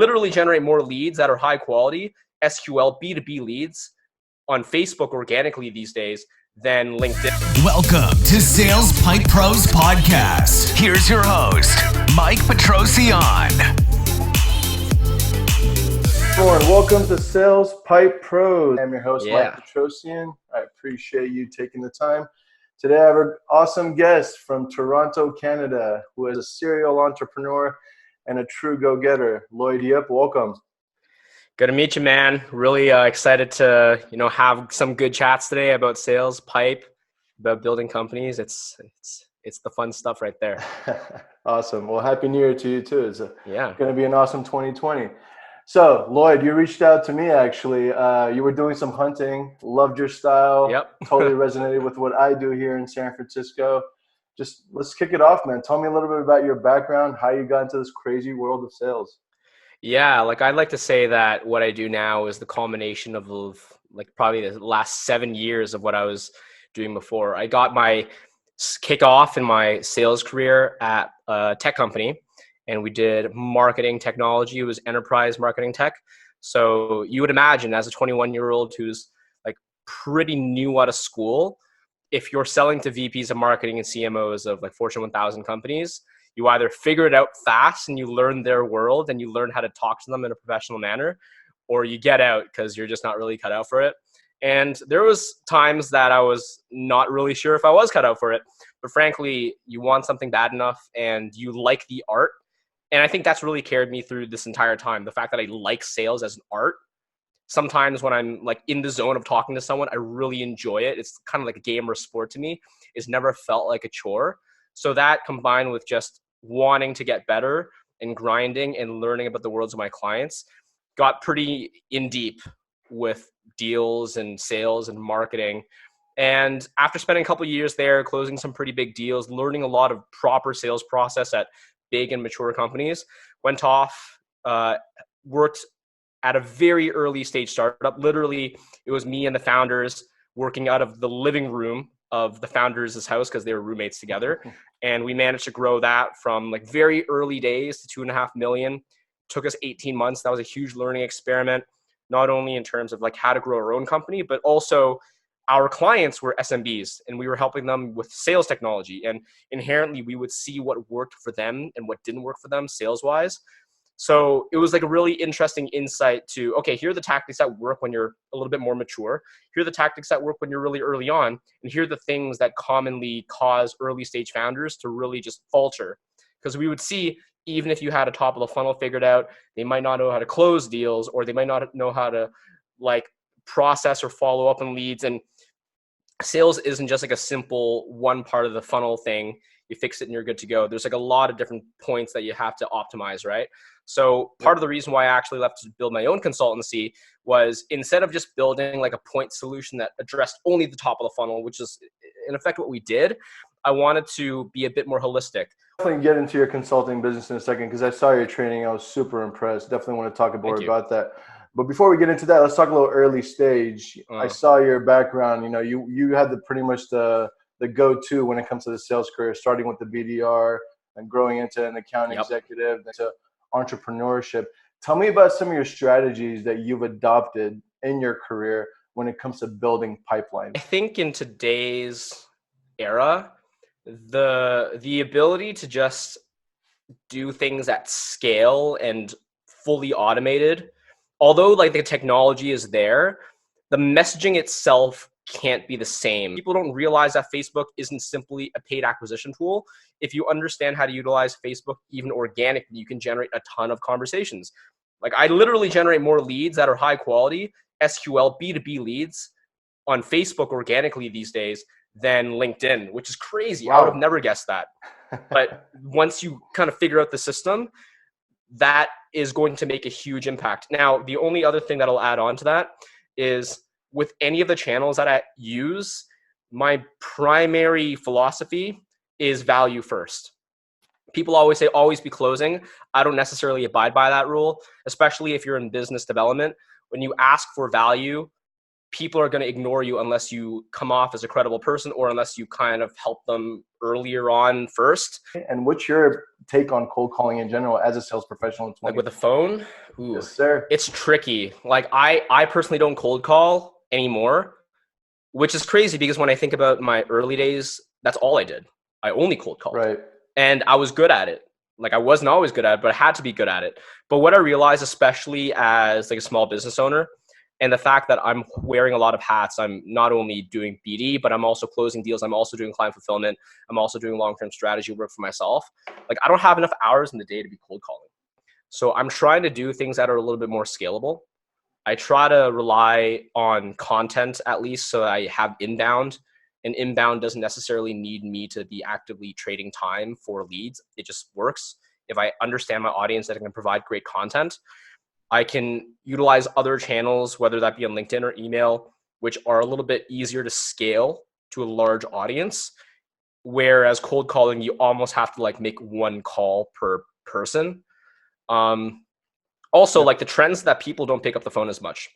literally generate more leads that are high quality, SQL, B2B leads on Facebook organically these days than LinkedIn. Welcome to Sales Pipe Pros Podcast. Here's your host, Mike Petrosian. Everyone, welcome to Sales Pipe Pros. I'm your host, Yeah. Mike Petrosian. I appreciate you taking the time. Today I have an awesome guest from Toronto, Canada, who is a serial entrepreneur and a true go-getter. Lloyd Yip, welcome. Good to meet you, man. Really excited to have some good chats today about sales, pipe, about building companies. It's the fun stuff right there. Awesome. Well, Happy New Year to you too. It's going to be an awesome 2020. So, Lloyd, you reached out to me actually. You were doing some hunting, loved your style. Yep. Totally resonated with what I do here in San Francisco. Just let's kick it off, man. Tell me a little bit about your background, how you got into this crazy world of sales. Yeah, I'd like to say that what I do now is the culmination of probably the last 7 years of what I was doing before. I got my kickoff in my sales career at a tech company, and we did marketing technology. It was enterprise marketing tech. So you would imagine as a 21-year-old who's pretty new out of school, if you're selling to VPs of marketing and CMOs of Fortune 1000 companies, you either figure it out fast and you learn their world and you learn how to talk to them in a professional manner, or you get out because you're just not really cut out for it. And there was times that I was not really sure if I was cut out for it, but frankly, you want something bad enough and you like the art. And I think that's really carried me through this entire time. The fact that I like sales as an art. Sometimes when I'm in the zone of talking to someone, I really enjoy it. It's kind of like a game or a sport to me. It's never felt like a chore. So that combined with just wanting to get better and grinding and learning about the worlds of my clients got pretty in deep with deals and sales and marketing. And after spending a couple of years there, closing some pretty big deals, learning a lot of proper sales process at big and mature companies, went off, worked at a very early stage startup. Literally, it was me and the founders working out of the living room of the founders' house because they were roommates together. And we managed to grow that from very early days to 2.5 million. Took us 18 months. That was a huge learning experiment, not only in terms of how to grow our own company, but also our clients were SMBs and we were helping them with sales technology. And inherently we would see what worked for them and what didn't work for them sales-wise. So it was a really interesting insight to, okay, here are the tactics that work when you're a little bit more mature. Here are the tactics that work when you're really early on. And here are the things that commonly cause early stage founders to really just falter. Because we would see, even if you had a top of the funnel figured out, they might not know how to close deals, or they might not know how to process or follow up on leads. And sales isn't just a simple one part of the funnel thing. You fix it and you're good to go. There's a lot of different points that you have to optimize, right? So part of the reason why I actually left to build my own consultancy was instead of just building a point solution that addressed only the top of the funnel, which is in effect what we did, I wanted to be a bit more holistic. Definitely get into your consulting business in a second because I saw your training. I was super impressed. Definitely want to talk more about that. But before we get into that, let's talk a little early stage. I saw your background. You had pretty much the go-to when it comes to the sales career, starting with the BDR and growing into an account executive, into entrepreneurship. Tell me about some of your strategies that you've adopted in your career when it comes to building pipelines. I think in today's era, the ability to just do things at scale and fully automated, although the technology is there, the messaging itself can't be the same. People don't realize that Facebook isn't simply a paid acquisition tool. If you understand how to utilize Facebook even organically, you can generate a ton of conversations. I literally generate more leads that are high quality, SQL, B2B leads on Facebook organically these days than LinkedIn, which is crazy. Wow. I would have never guessed that. But once you kind of figure out the system, that is going to make a huge impact. Now, the only other thing that I'll add on to that is with any of the channels that I use, my primary philosophy is value first. People always say, always be closing. I don't necessarily abide by that rule, especially if you're in business development. When you ask for value, people are going to ignore you unless you come off as a credible person or unless you kind of help them earlier on first. And what's your take on cold calling in general as a sales professional? Like with the phone? Ooh, yes, sir. It's tricky. Like I personally don't cold call anymore, which is crazy because when I think about my early days, that's all I did. I only cold called. Right. And I was good at it. Like I wasn't always good at it, but I had to be good at it. But what I realized, especially as like a small business owner, and the fact that I'm wearing a lot of hats, I'm not only doing BD, but I'm also closing deals. I'm also doing client fulfillment. I'm also doing long-term strategy work for myself. Like I don't have enough hours in the day to be cold calling. So I'm trying to do things that are a little bit more scalable. I try to rely on content at least so I have inbound. And inbound doesn't necessarily need me to be actively trading time for leads. It just works. If I understand my audience that I can provide great content, I can utilize other channels, whether that be on LinkedIn or email, which are a little bit easier to scale to a large audience. Whereas cold calling, you almost have to like make one call per person. Also, like the trends that people don't pick up the phone as much.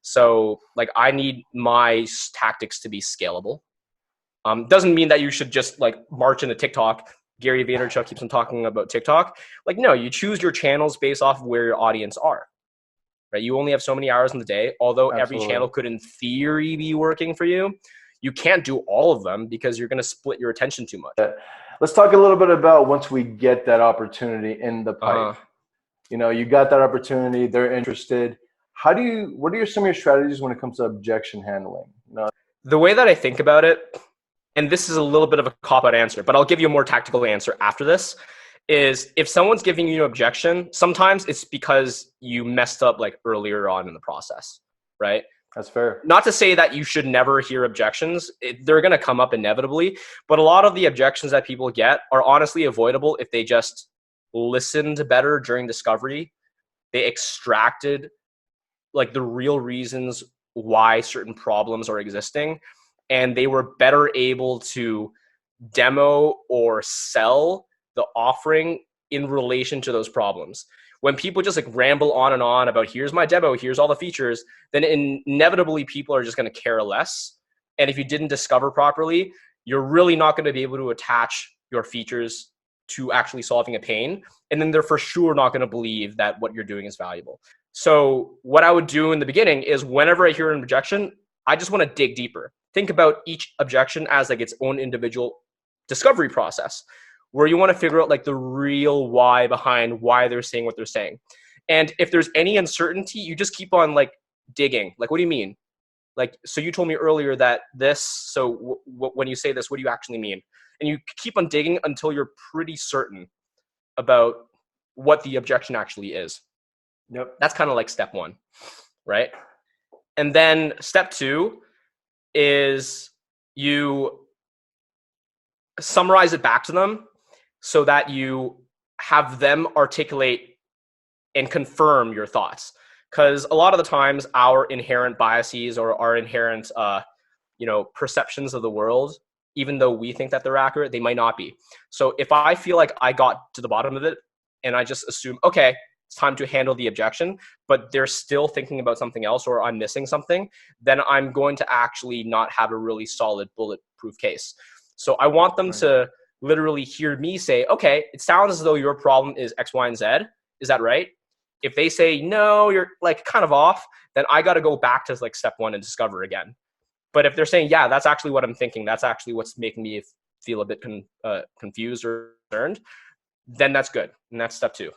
So like I need my tactics to be scalable. Doesn't mean that you should just like march into TikTok. Gary Vaynerchuk keeps on talking about TikTok. Like, no, you choose your channels based off of where your audience are, right? You only have so many hours in the day. Although Absolutely. Every channel could in theory be working for you, you can't do all of them because you're going to split your attention too much. Let's talk a little bit about once we get that opportunity in the pipe. You know, you got that opportunity, they're interested. What are some of your strategies when it comes to objection handling? You know? The way that I think about it, and this is a little bit of a cop-out answer, but I'll give you a more tactical answer after this, is if someone's giving you an objection, sometimes it's because you messed up like earlier on in the process, right? That's fair. Not to say that you should never hear objections. They're going to come up inevitably, but a lot of the objections that people get are honestly avoidable if they just listened better during discovery. They extracted like the real reasons why certain problems are existing, and they were better able to demo or sell the offering in relation to those problems. When people just like ramble on and on about here's my demo, here's all the features, then inevitably people are just going to care less. And if you didn't discover properly, you're really not going to be able to attach your features to actually solving a pain. And then they're for sure not going to believe that what you're doing is valuable. So what I would do in the beginning is whenever I hear an objection, I just want to dig deeper. Think about each objection as like its own individual discovery process where you want to figure out like the real why behind why they're saying what they're saying. And if there's any uncertainty, you just keep on like digging. Like, what do you mean? Like, so you told me earlier that this, so when you say this, what do you actually mean? And you keep on digging until you're pretty certain about what the objection actually is. Yep. That's kind of like step one, right? And then step two is you summarize it back to them so that you have them articulate and confirm your thoughts. Because a lot of the times our inherent biases or our inherent, perceptions of the world, even though we think that they're accurate, they might not be. So if I feel like I got to the bottom of it and I just assume, okay, it's time to handle the objection, but they're still thinking about something else or I'm missing something, then I'm going to actually not have a really solid bulletproof case. So I want them to literally hear me say, okay, it sounds as though your problem is X, Y, and Z. Is that right? If they say, no, you're like kind of off, then I got to go back to like step one and discover again. But if they're saying, yeah, that's actually what I'm thinking, that's actually what's making me feel a bit confused or concerned, then that's good. And that's step two.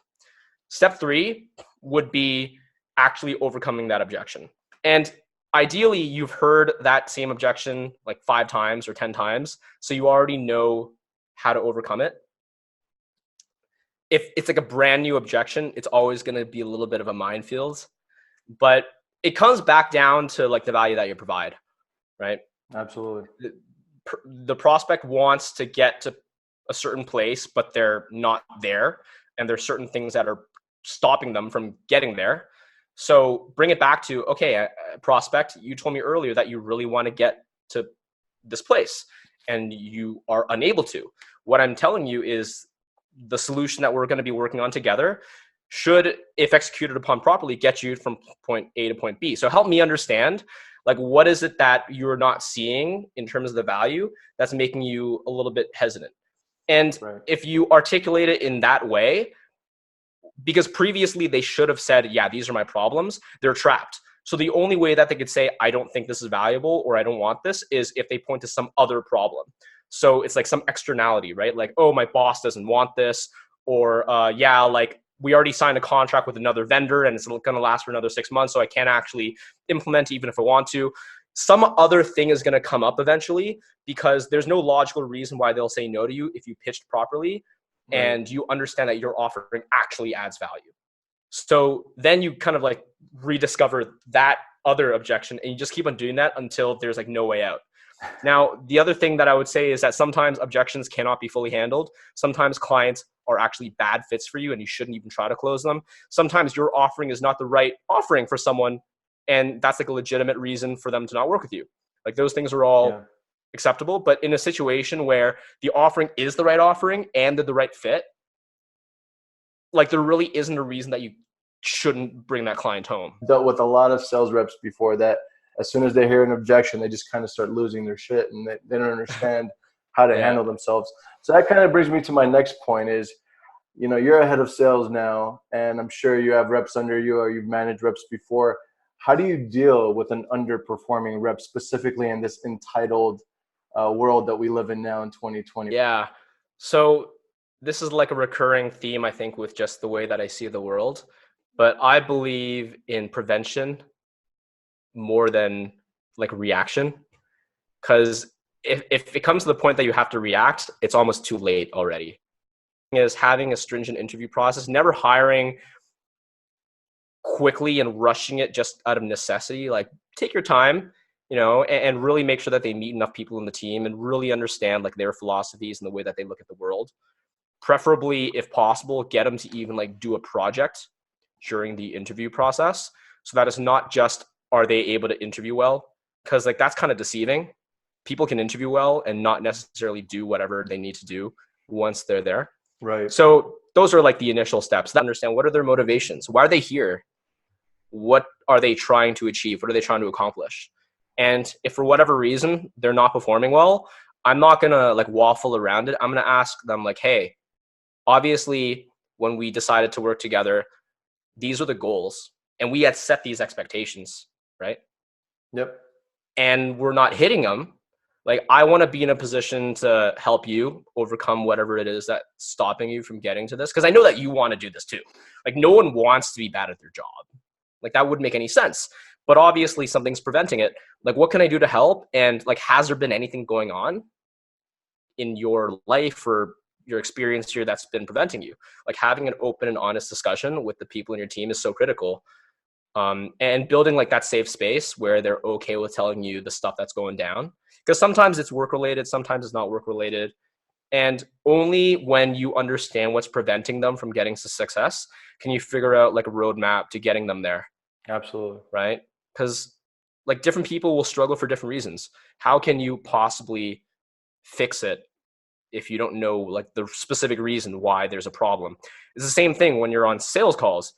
Step three would be actually overcoming that objection. And ideally, you've heard that same objection like 5 times or 10 times, so you already know how to overcome it. If it's like a brand new objection, it's always going to be a little bit of a minefield, but it comes back down to like the value that you provide, right? Absolutely. The prospect wants to get to a certain place, but they're not there. And there's certain things that are stopping them from getting there. So bring it back to, okay, prospect, you told me earlier that you really want to get to this place and you are unable to. What I'm telling you is the solution that we're going to be working on together should, if executed upon properly, get you from point A to point B. So help me understand, like, what is it that you're not seeing in terms of the value that's making you a little bit hesitant? And if you articulate it in that way, because previously they should have said, yeah, these are my problems, they're trapped. So the only way that they could say, I don't think this is valuable or I don't want this, is if they point to some other problem. So it's like some externality, right? Like, oh, my boss doesn't want this, or yeah, like, we already signed a contract with another vendor and it's going to last for another 6 months, so I can't actually implement even if I want to. Some other thing is going to come up eventually, because there's no logical reason why they'll say no to you if you pitched properly and you understand that your offering actually adds value. So then you kind of like rediscover that other objection, and you just keep on doing that until there's like no way out. Now, the other thing that I would say is that sometimes objections cannot be fully handled. Sometimes clients are actually bad fits for you and you shouldn't even try to close them. Sometimes your offering is not the right offering for someone, and that's like a legitimate reason for them to not work with you. Like, those things are all acceptable. But in a situation where the offering is the right offering and they're the right fit, like, there really isn't a reason that you shouldn't bring that client home. Dealt with a lot of sales reps before that. As soon as they hear an objection, they just kind of start losing their shit, and they don't understand how to handle themselves. So that kind of brings me to my next point is, you know, you're a head of sales now, and I'm sure you have reps under you or you've managed reps before. How do you deal with an underperforming rep, specifically in this entitled world that we live in now in 2020? Yeah. So this is like a recurring theme, I think, with just the way that I see the world. But I believe in prevention more than like reaction, because if it comes to the point that you have to react, it's almost too late already. Is having a stringent interview process, never hiring quickly and rushing it just out of necessity. Like, take your time, you know, and really make sure that they meet enough people in the team and really understand like their philosophies and the way that they look at the world. Preferably, if possible, get them to even like do a project during the interview process, so that it's not just, are they able to interview well? Because like, that's kind of deceiving. People can interview well and not necessarily do whatever they need to do once they're there. Right. So those are like the initial steps. To understand, what are their motivations? Why are they here? What are they trying to achieve? What are they trying to accomplish? And if for whatever reason they're not performing well, I'm not going to like waffle around it. I'm going to ask them like, hey, obviously when we decided to work together, these are the goals and we had set these expectations, right? Yep. And we're not hitting them. Like, I want to be in a position to help you overcome whatever it is that's stopping you from getting to this. Because I know that you want to do this too. Like, no one wants to be bad at their job. Like, that wouldn't make any sense. But obviously something's preventing it. Like, what can I do to help? And like, has there been anything going on in your life or your experience here that's been preventing you? Like, having an open and honest discussion with the people in your team is so critical. And building like that safe space where they're okay with telling you the stuff that's going down. Because sometimes it's work related, sometimes it's not work related. And only when you understand what's preventing them from getting to success can you figure out like a roadmap to getting them there. Absolutely. Right? Because like, different people will struggle for different reasons. How can you possibly fix it if you don't know like the specific reason why there's a problem? It's the same thing when you're on sales calls.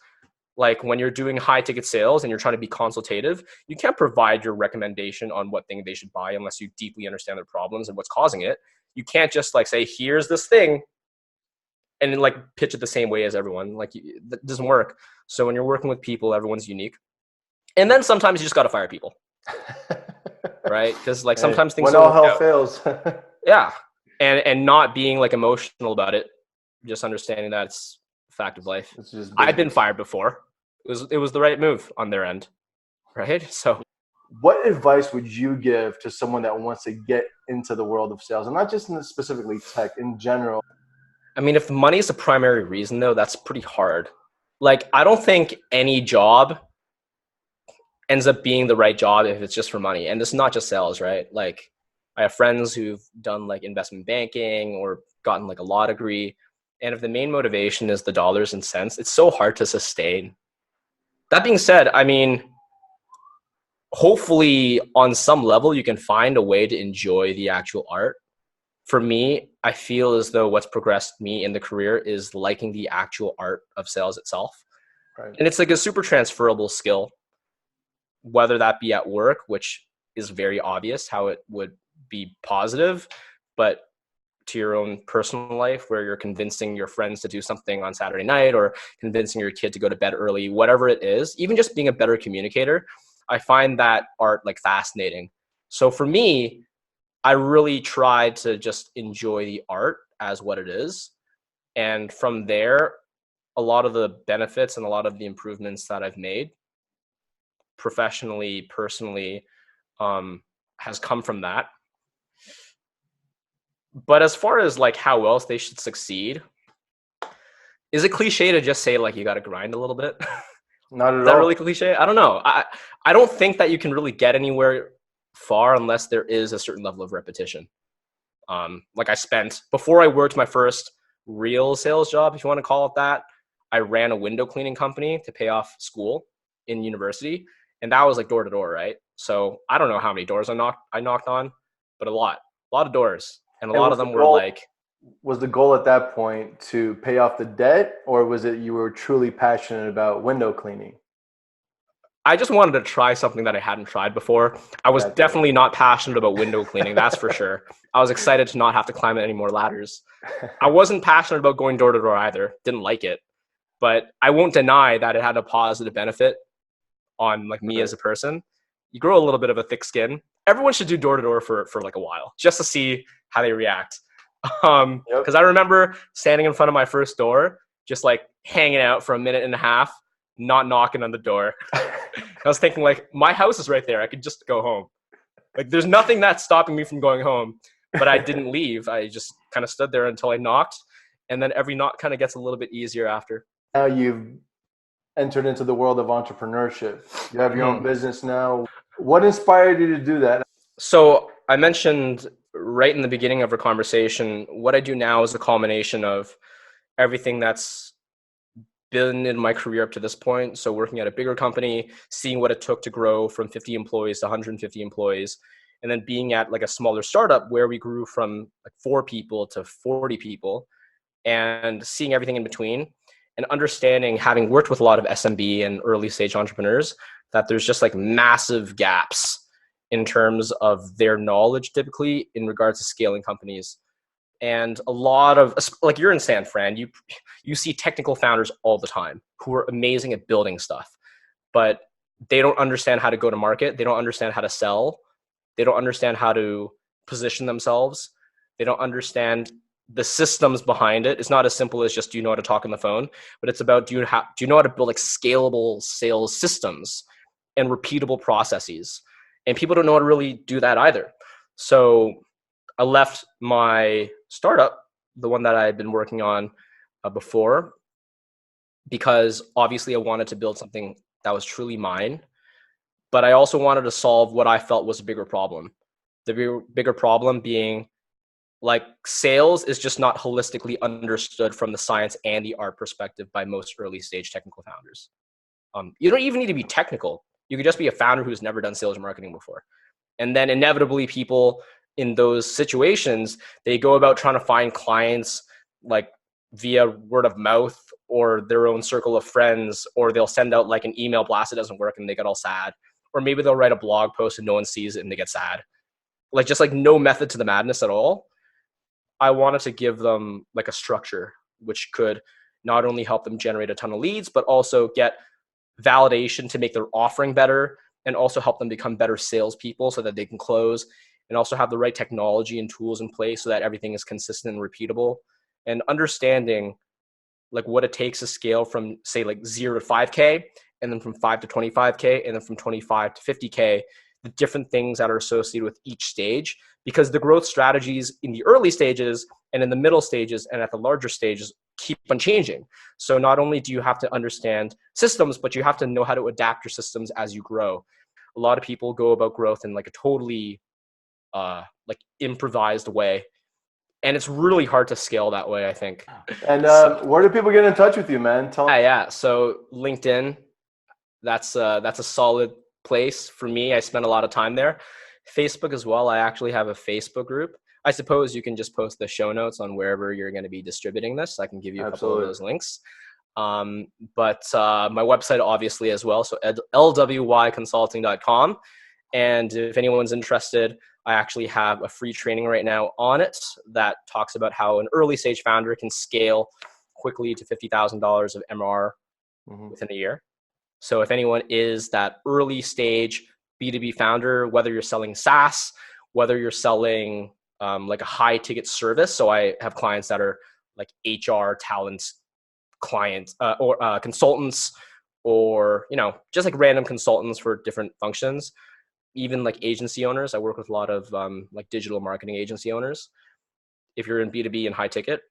Like, when you're doing high ticket sales and you're trying to be consultative, you can't provide your recommendation on what thing they should buy unless you deeply understand their problems and what's causing it. You can't just like say, here's this thing, and then like pitch it the same way as everyone. Like, that doesn't work. So when you're working with people, everyone's unique. And then sometimes you just got to fire people, right? Because like, sometimes things when all hell fails. Yeah. And not being like emotional about it, just understanding that it's a fact of life. I've been fired before. It was the right move on their end, right? So what advice would you give to someone that wants to get into the world of sales, and not just in specifically tech, in general? I mean, if money is the primary reason though, that's pretty hard. Like, I don't think any job ends up being the right job if it's just for money. And this is not just sales, right? Like, I have friends who've done like investment banking or gotten like a law degree. And if the main motivation is the dollars and cents, it's so hard to sustain. That being said, I mean, hopefully on some level you can find a way to enjoy the actual art. For me, I feel as though what's progressed me in the career is liking the actual art of sales itself. Right. And it's like a super transferable skill, whether that be at work, which is very obvious how it would be positive, but to your own personal life where you're convincing your friends to do something on Saturday night or convincing your kid to go to bed early, whatever it is, even just being a better communicator, I find that art like fascinating. So for me, I really try to just enjoy the art as what it is. And from there, a lot of the benefits and a lot of the improvements that I've made professionally, personally, has come from that. But as far as like how else they should succeed, is it cliche to just say like you got to grind a little bit? Not at all. Is that really cliche? I don't know. I don't think that you can really get anywhere far unless there is a certain level of repetition. Like I spent, before I worked my first real sales job, if you want to call it that, I ran a window cleaning company to pay off school in university. And that was like door to door, right? So I don't know how many doors I knocked on, but a lot of doors. And a lot of them were like... Was the goal at that point to pay off the debt, or was it you were truly passionate about window cleaning? I just wanted to try something that I hadn't tried before. I was definitely not passionate about window cleaning, that's for sure. I was excited to not have to climb any more ladders. I wasn't passionate about going door to door either. Didn't like it. But I won't deny that it had a positive benefit on like me as a person. You grow a little bit of a thick skin. Everyone should do door to door for like a while just to see how they react. Because I remember standing in front of my first door, just like hanging out for a minute and a half, not knocking on the door. I was thinking like, my house is right there. I could just go home. Like there's nothing that's stopping me from going home, but I didn't leave. I just kind of stood there until I knocked. And then every knock kind of gets a little bit easier after. Now you've entered into the world of entrepreneurship. You have your own business now. What inspired you to do that? So I mentioned right in the beginning of our conversation, what I do now is a culmination of everything that's been in my career up to this point. So working at a bigger company, seeing what it took to grow from 50 employees to 150 employees, and then being at like a smaller startup where we grew from like 4 people to 40 people, and seeing everything in between, and understanding, having worked with a lot of SMB and early stage entrepreneurs, that there's just like massive gaps in terms of their knowledge typically in regards to scaling companies. And a lot of, like you're in San Fran, you see technical founders all the time who are amazing at building stuff, but they don't understand how to go to market. They don't understand how to sell. They don't understand how to position themselves. They don't understand the systems behind it. It's not as simple as just, do you know how to talk on the phone, but it's about, do you know how to build like scalable sales systems and repeatable processes? And people don't know how to really do that either. So I left my startup, the one that I had been working on before, because obviously I wanted to build something that was truly mine, but I also wanted to solve what I felt was a bigger problem. The bigger problem being like sales is just not holistically understood from the science and the art perspective by most early stage technical founders. You don't even need to be technical. You could just be a founder who's never done sales or marketing before. And then inevitably people in those situations, they go about trying to find clients like via word of mouth or their own circle of friends, or they'll send out like an email blast that doesn't work and they get all sad. Or maybe they'll write a blog post and no one sees it and they get sad. Like just like no method to the madness at all. I wanted to give them like a structure which could not only help them generate a ton of leads, but also get validation to make their offering better, and also help them become better salespeople so that they can close, and also have the right technology and tools in place so that everything is consistent and repeatable, and understanding like what it takes to scale from say like 0 to 5K, and then from 5 to 25K, and then from 25 to 50K, the different things that are associated with each stage, because the growth strategies in the early stages and in the middle stages and at the larger stages keep on changing. So not only do you have to understand systems, but you have to know how to adapt your systems as you grow. A lot of people go about growth in like a totally like improvised way. And it's really hard to scale that way, I think. And where do people get in touch with you, man? Yeah. So LinkedIn, that's a solid place for me. I spend a lot of time there. Facebook as well. I actually have a Facebook group. I suppose you can just post the show notes on wherever you're going to be distributing this. I can give you a couple of those links. But my website obviously as well. So lwyconsulting.com. And if anyone's interested, I actually have a free training right now on it that talks about how an early stage founder can scale quickly to $50,000 of MRR within a year. So if anyone is that early stage B2B founder, whether you're selling SaaS, whether you're selling like a high ticket service. So I have clients that are like HR talent clients or consultants, or, you know, just like random consultants for different functions. Even like agency owners. I work with a lot of like digital marketing agency owners. If you're in B2B and high ticket.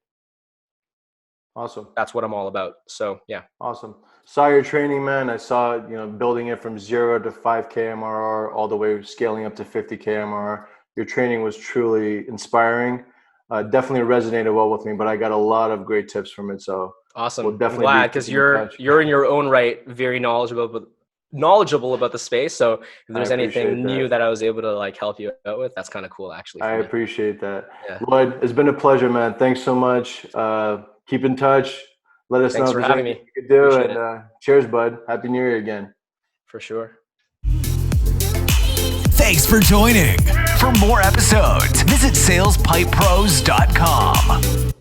Awesome. That's what I'm all about. So yeah. Awesome. Saw your training, man. I saw, you know, building it from 0 to 5K MRR all the way scaling up to 50K MRR. Your training was truly inspiring. Definitely resonated well with me, but I got a lot of great tips from it. So awesome. We'll definitely I'm glad, because you're in your own right very knowledgeable about the space. So if there's anything new that I was able to like help you out with, that's kind of cool actually. I appreciate that. Yeah. Lloyd, it's been a pleasure, man. Thanks so much. Keep in touch. Let us know if there's anything you could do. And cheers, bud. Happy New Year again. For sure. Thanks for joining. For more episodes, visit salespipepros.com.